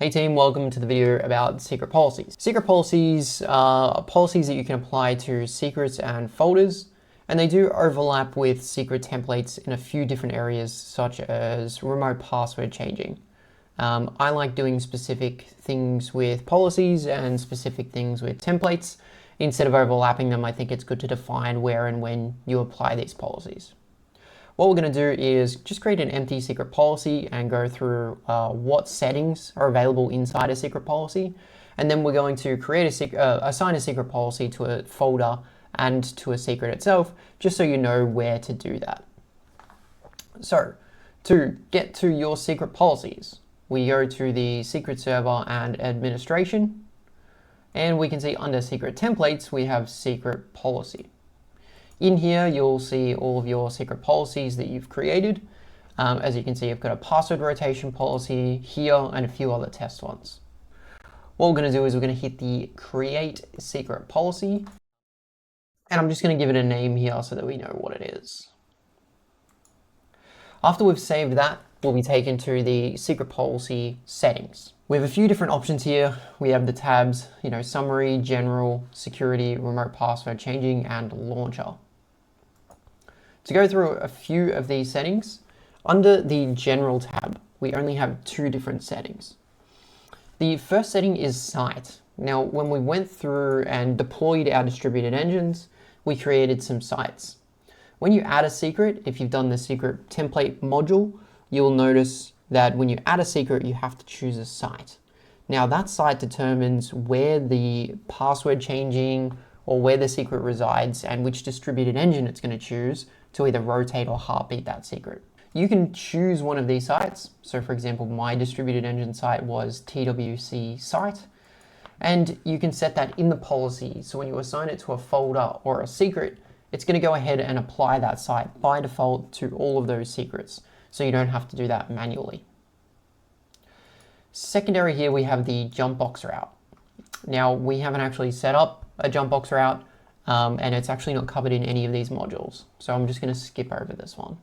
Hey team, welcome to the video about secret policies. Secret policies are policies that you can apply to secrets and folders, and they do overlap with secret templates in a few different areas, such as remote password changing. I like doing specific things with policies and specific things with templates. Instead of overlapping them, I think it's good to define where and when you apply these policies. What we're going to do is just create an empty secret policy and go through what settings are available inside a secret policy. And then we're going to assign a secret policy to a folder and to a secret itself, just so you know where to do that. So to get to your secret policies, we go to the secret server and administration, and we can see under secret templates, we have secret policy. In here, you'll see all of your secret policies that you've created. As you can see, I've got a password rotation policy here and a few other test ones. What we're going to do is we're going to hit the create secret policy, and I'm just going to give it a name here so that we know what it is. After we've saved that, we'll be taken to the secret policy settings. We have a few different options here. We have the tabs, summary, general, security, remote password changing, and launcher. To go through a few of these settings, under the general tab, we only have two different settings. The first setting is site. Now, when we went through and deployed our distributed engines, we created some sites. When you add a secret, if you've done the secret template module, you'll notice that when you add a secret, you have to choose a site. Now, that site determines where the password changing or where the secret resides and which distributed engine it's going to choose to either rotate or heartbeat that secret. You can choose one of these sites. So for example, my distributed engine site was TWC site, and you can set that in the policy. So when you assign it to a folder or a secret, it's going to go ahead and apply that site by default to all of those secrets. So you don't have to do that manually. Secondary here, we have the jump box route. Now, we haven't actually set up a jump box route, and it's actually not covered in any of these modules. So I'm just going to skip over this one.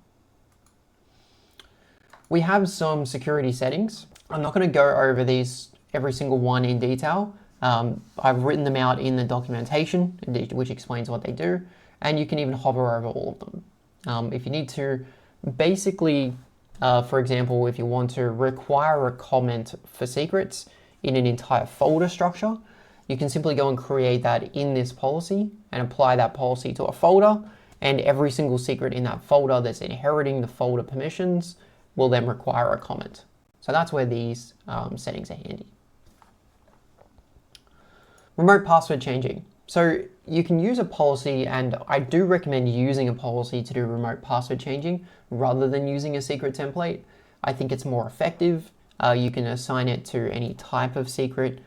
We have some security settings. I'm not going to go over these every single one in detail. I've written them out in the documentation, which explains what they do, and you can even hover over all of them. If you need to, basically, for example, if you want to require a comment for secrets in an entire folder structure, you can simply go and create that in this policy and apply that policy to a folder, and every single secret in that folder that's inheriting the folder permissions will then require a comment. So that's where these settings are handy. Remote password changing. So you can use a policy, and I do recommend using a policy to do remote password changing rather than using a secret template. I think it's more effective. You can assign it to any type of secret.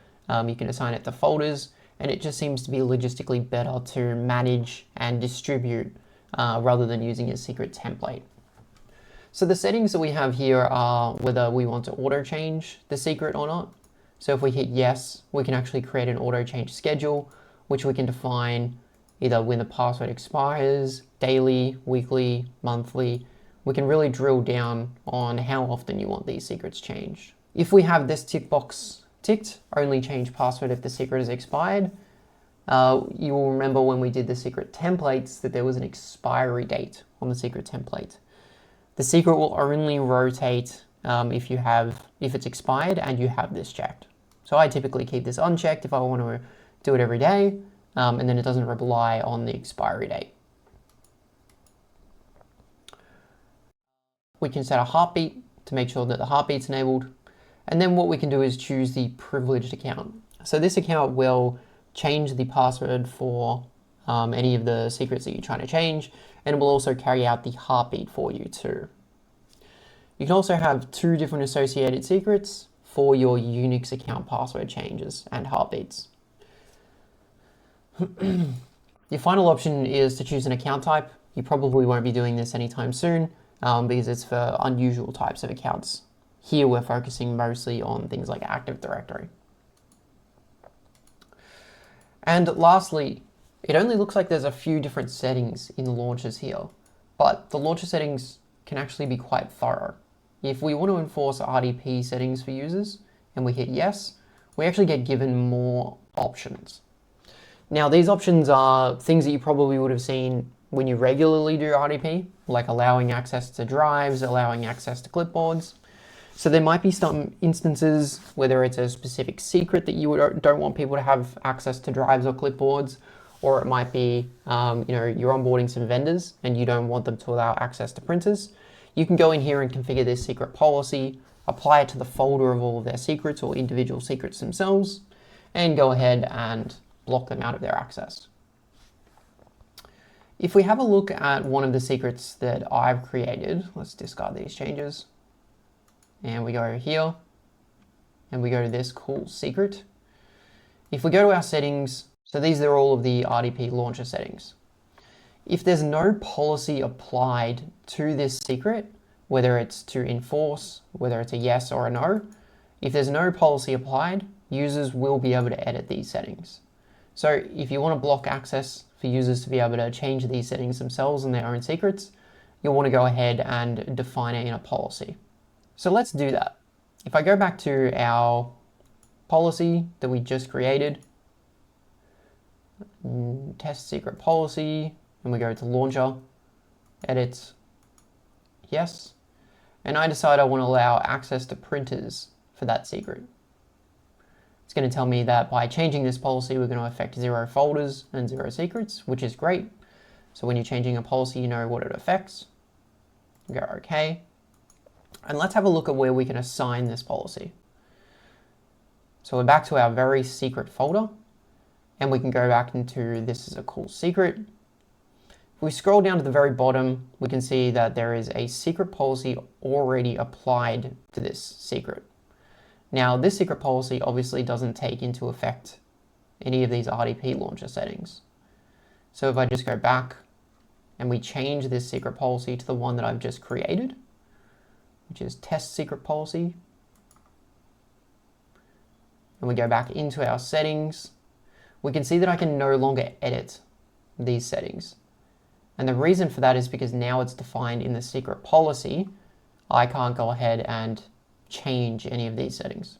You can assign it to folders, and it just seems to be logistically better to manage and distribute rather than using a secret template. So the settings that we have here are whether we want to auto change the secret or not. So if we hit yes, we can actually create an auto change schedule, which we can define either when the password expires, daily, weekly, monthly. We can really drill down on how often you want these secrets changed. If we have this tick box ticked, only change password if the secret is expired, you will remember when we did the secret templates that there was an expiry date on the secret template. The secret will only rotate if it's expired and you have this checked. So I typically keep this unchecked if I want to do it every day, and then it doesn't rely on the expiry date. We can set a heartbeat to make sure that the heartbeat's enabled. And then what we can do is choose the privileged account. So this account will change the password for any of the secrets that you're trying to change, and it will also carry out the heartbeat for you too. You can also have two different associated secrets for your Unix account password changes and heartbeats. Your final option is to choose an account type. You probably won't be doing this anytime soon because it's for unusual types of accounts. Here we're focusing mostly on things like Active Directory. And lastly, it only looks like there's a few different settings in the launchers here, but the launcher settings can actually be quite thorough. If we want to enforce RDP settings for users, and we hit yes, we actually get given more options. Now, these options are things that you probably would have seen when you regularly do RDP, like allowing access to drives, allowing access to clipboards. So there might be some instances, whether it's a specific secret that you don't want people to have access to drives or clipboards, or it might be, you're onboarding some vendors and you don't want them to allow access to printers. You can go in here and configure this secret policy, apply it to the folder of all of their secrets or individual secrets themselves, and go ahead and block them out of their access. If we have a look at one of the secrets that I've created, let's discard these changes. And we go here, and we go to this cool secret. If we go to our settings, so these are all of the RDP launcher settings. If there's no policy applied to this secret, whether it's to enforce, whether it's a yes or a no, if there's no policy applied, users will be able to edit these settings. So if you want to block access for users to be able to change these settings themselves in their own secrets, you'll want to go ahead and define it in a policy. So let's do that. If I go back to our policy that we just created, test secret policy, and we go to launcher, edit, yes, and I decide I want to allow access to printers for that secret. It's going to tell me that by changing this policy, we're going to affect 0 folders and 0 secrets, which is great. So when you're changing a policy, you know what it affects. Go OK. And let's have a look at where we can assign this policy. So we're back to our very secret folder, and we can go back into this is a cool secret. If we scroll down to the very bottom, we can see that there is a secret policy already applied to this secret. Now, this secret policy obviously doesn't take into effect any of these RDP launcher settings. So if I just go back and we change this secret policy to the one that I've just created, which is test secret policy, and we go back into our settings, we can see that I can no longer edit these settings. And the reason for that is because now it's defined in the secret policy, I can't go ahead and change any of these settings.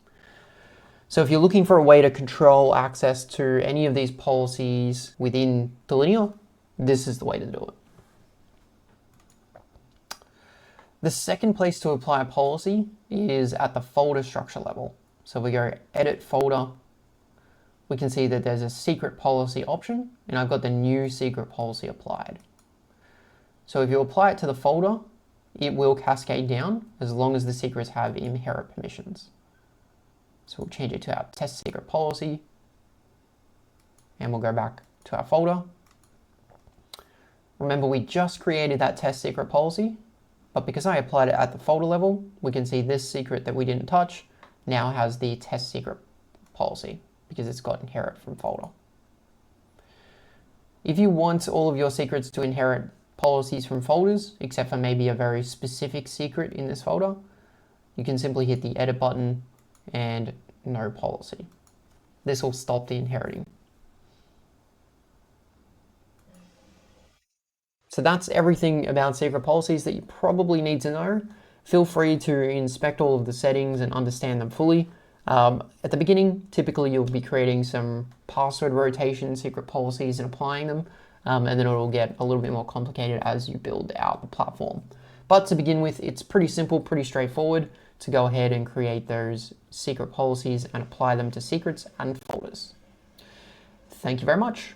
So if you're looking for a way to control access to any of these policies within Delinea, this is the way to do it. The second place to apply a policy is at the folder structure level. So we go edit folder, we can see that there's a secret policy option, and I've got the new secret policy applied. So if you apply it to the folder, it will cascade down as long as the secrets have inherit permissions. So we'll change it to our test secret policy, and we'll go back to our folder. Remember, we just created that test secret policy, but because I applied it at the folder level, we can see this secret that we didn't touch now has the test secret policy because it's got inherit from folder. If you want all of your secrets to inherit policies from folders, except for maybe a very specific secret in this folder, you can simply hit the edit button and no policy. This will stop the inheriting. So that's everything about secret policies that you probably need to know. Feel free to inspect all of the settings and understand them fully. At the beginning, typically you'll be creating some password rotation secret policies and applying them, and then it'll get a little bit more complicated as you build out the platform. But to begin with, it's pretty simple, pretty straightforward to go ahead and create those secret policies and apply them to secrets and folders. Thank you very much.